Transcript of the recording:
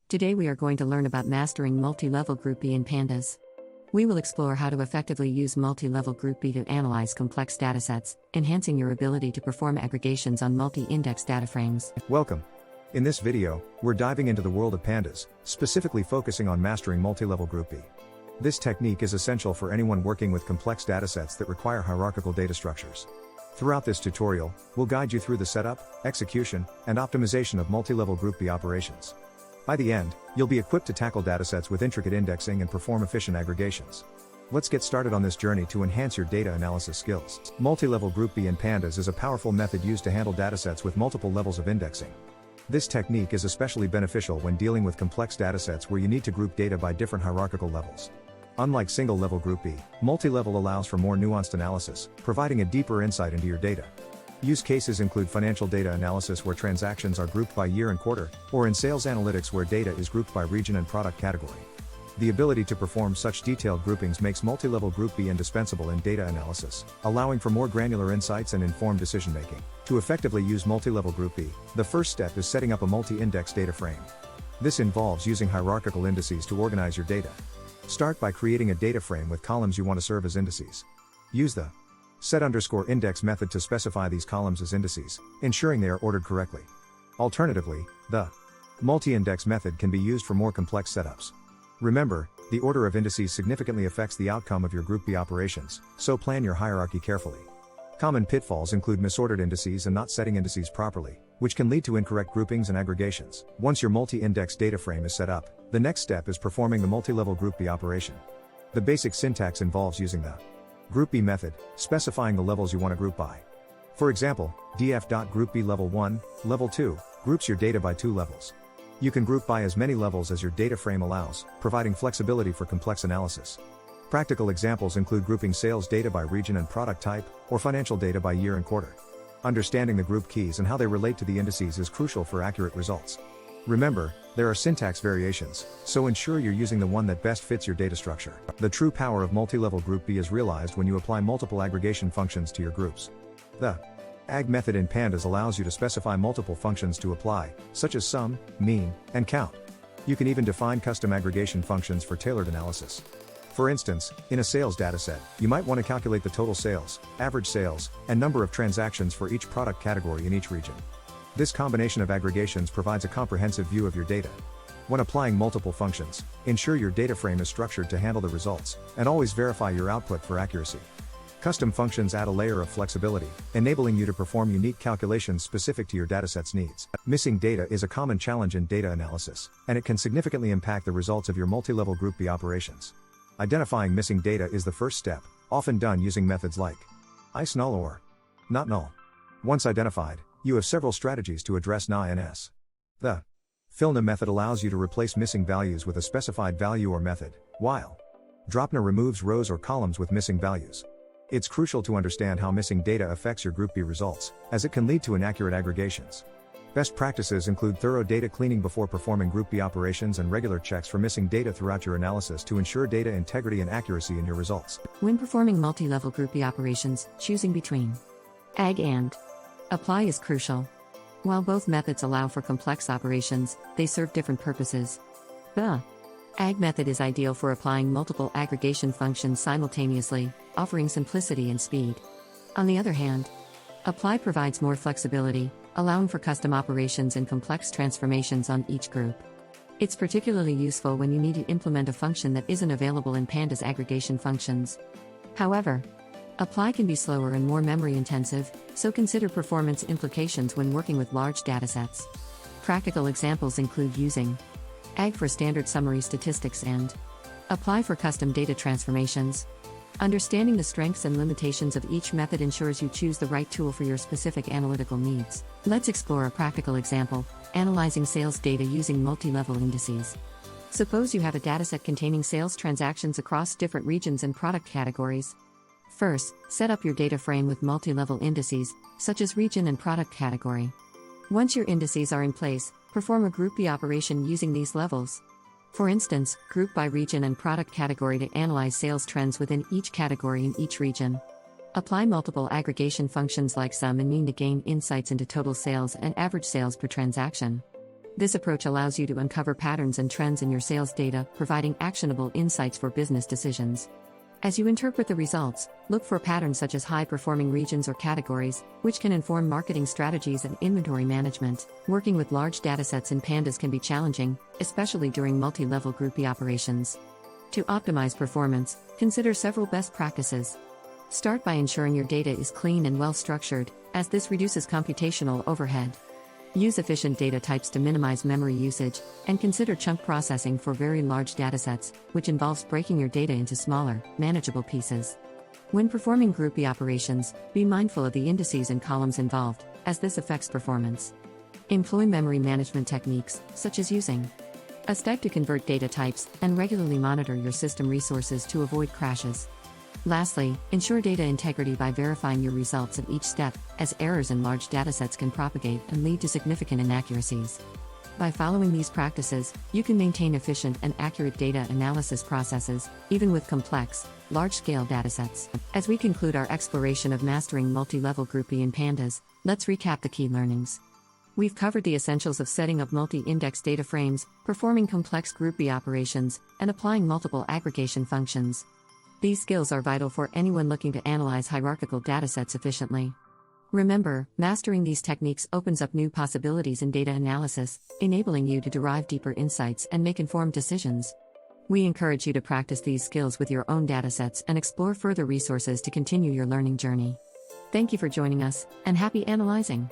Today we are going to learn about mastering multi-level Groupby in Pandas. We will explore how to effectively use multi-level Groupby to analyze complex datasets, enhancing your ability to perform aggregations on multi-index DataFrames. Welcome. In this video, we're diving into the world of Pandas, specifically focusing on mastering multi-level Groupby. This technique is essential for anyone working with complex datasets that require hierarchical data structures. Throughout this tutorial, we'll guide you through the setup, execution, and optimization of multi-level Groupby operations. By the end, you'll be equipped to tackle datasets with intricate indexing and perform efficient aggregations. Let's get started on this journey to enhance your data analysis skills. Multi-level Groupby in Pandas is a powerful method used to handle datasets with multiple levels of indexing. This technique is especially beneficial when dealing with complex datasets where you need to group data by different hierarchical levels. Unlike single-level Groupby, multi-level allows for more nuanced analysis, providing a deeper insight into your data. Use cases include financial data analysis where transactions are grouped by year and quarter, or in sales analytics where data is grouped by region and product category. The ability to perform such detailed groupings makes multi-level Groupby indispensable in data analysis, allowing for more granular insights and informed decision-making. To effectively use multi-level Groupby, the first step is setting up a multi-index DataFrame. This involves using hierarchical indices to organize your data. Start by creating a data frame with columns you want to serve as indices. Use the set_index method to specify these columns as indices, ensuring they are ordered correctly. Alternatively, the multi-index method can be used for more complex setups. Remember, the order of indices significantly affects the outcome of your Groupby operations, so plan your hierarchy carefully. Common pitfalls include misordered indices and not setting indices properly, which can lead to incorrect groupings and aggregations. Once your multi-index data frame is set up, the next step is performing the multi-level Groupby operation. The basic syntax involves using the Groupby method, specifying the levels you want to group by. For example, df.groupby level 1, level 2, groups your data by 2 levels. You can group by as many levels as your data frame allows, providing flexibility for complex analysis. Practical examples include grouping sales data by region and product type, or financial data by year and quarter. Understanding the group keys and how they relate to the indices is crucial for accurate results. Remember, there are syntax variations, so ensure you're using the one that best fits your data structure. The true power of multi-level Groupby is realized when you apply multiple aggregation functions to your groups. The agg method in Pandas allows you to specify multiple functions to apply, such as sum, mean, and count. You can even define custom aggregation functions for tailored analysis. For instance, in a sales dataset, you might want to calculate the total sales, average sales, and number of transactions for each product category in each region. This combination of aggregations provides a comprehensive view of your data. When applying multiple functions, ensure your data frame is structured to handle the results, and always verify your output for accuracy. Custom functions add a layer of flexibility, enabling you to perform unique calculations specific to your dataset's needs. Missing data is a common challenge in data analysis, and it can significantly impact the results of your multi-level Groupby operations. Identifying missing data is the first step, often done using methods like isNull or notNull. Once identified, you have several strategies to address NaNS. The fillNA method allows you to replace missing values with a specified value or method, while dropNA removes rows or columns with missing values. It's crucial to understand how missing data affects your Groupby results, as it can lead to inaccurate aggregations. Best practices include thorough data cleaning before performing Groupby operations and regular checks for missing data throughout your analysis to ensure data integrity and accuracy in your results. When performing multi-level Groupby operations, choosing between agg and apply is crucial. While both methods allow for complex operations, they serve different purposes. The agg method is ideal for applying multiple aggregation functions simultaneously, offering simplicity and speed. On the other hand, apply provides more flexibility, allowing for custom operations and complex transformations on each group. It's particularly useful when you need to implement a function that isn't available in Pandas aggregation functions. However, apply can be slower and more memory-intensive, so consider performance implications when working with large datasets. Practical examples include using agg for standard summary statistics and apply for custom data transformations. Understanding the strengths and limitations of each method ensures you choose the right tool for your specific analytical needs. Let's explore a practical example, analyzing sales data using multi-level indices. Suppose you have a dataset containing sales transactions across different regions and product categories. First, set up your data frame with multi-level indices, such as region and product category. Once your indices are in place, perform a Groupby operation using these levels. For instance, group by region and product category to analyze sales trends within each category in each region. Apply multiple aggregation functions like sum and mean to gain insights into total sales and average sales per transaction. This approach allows you to uncover patterns and trends in your sales data, providing actionable insights for business decisions. As you interpret the results, look for patterns such as high-performing regions or categories, which can inform marketing strategies and inventory management. Working with large datasets in Pandas can be challenging, especially during multi-level groupy operations. To optimize performance, consider several best practices. Start by ensuring your data is clean and well-structured, as this reduces computational overhead. Use efficient data types to minimize memory usage, and consider chunk processing for very large datasets, which involves breaking your data into smaller, manageable pieces. When performing groupy operations, be mindful of the indices and columns involved, as this affects performance. Employ memory management techniques, such as using a step to convert data types, and regularly monitor your system resources to avoid crashes. Lastly, ensure data integrity by verifying your results at each step, as errors in large datasets can propagate and lead to significant inaccuracies. By following these practices, you can maintain efficient and accurate data analysis processes, even with complex, large-scale datasets. As we conclude our exploration of mastering multi-level groupy in Pandas, let's recap the key learnings. We've covered the essentials of setting up multi-index data frames, performing complex groupy operations, and applying multiple aggregation functions. These skills are vital for anyone looking to analyze hierarchical datasets efficiently. Remember, mastering these techniques opens up new possibilities in data analysis, enabling you to derive deeper insights and make informed decisions. We encourage you to practice these skills with your own datasets and explore further resources to continue your learning journey. Thank you for joining us, and happy analyzing!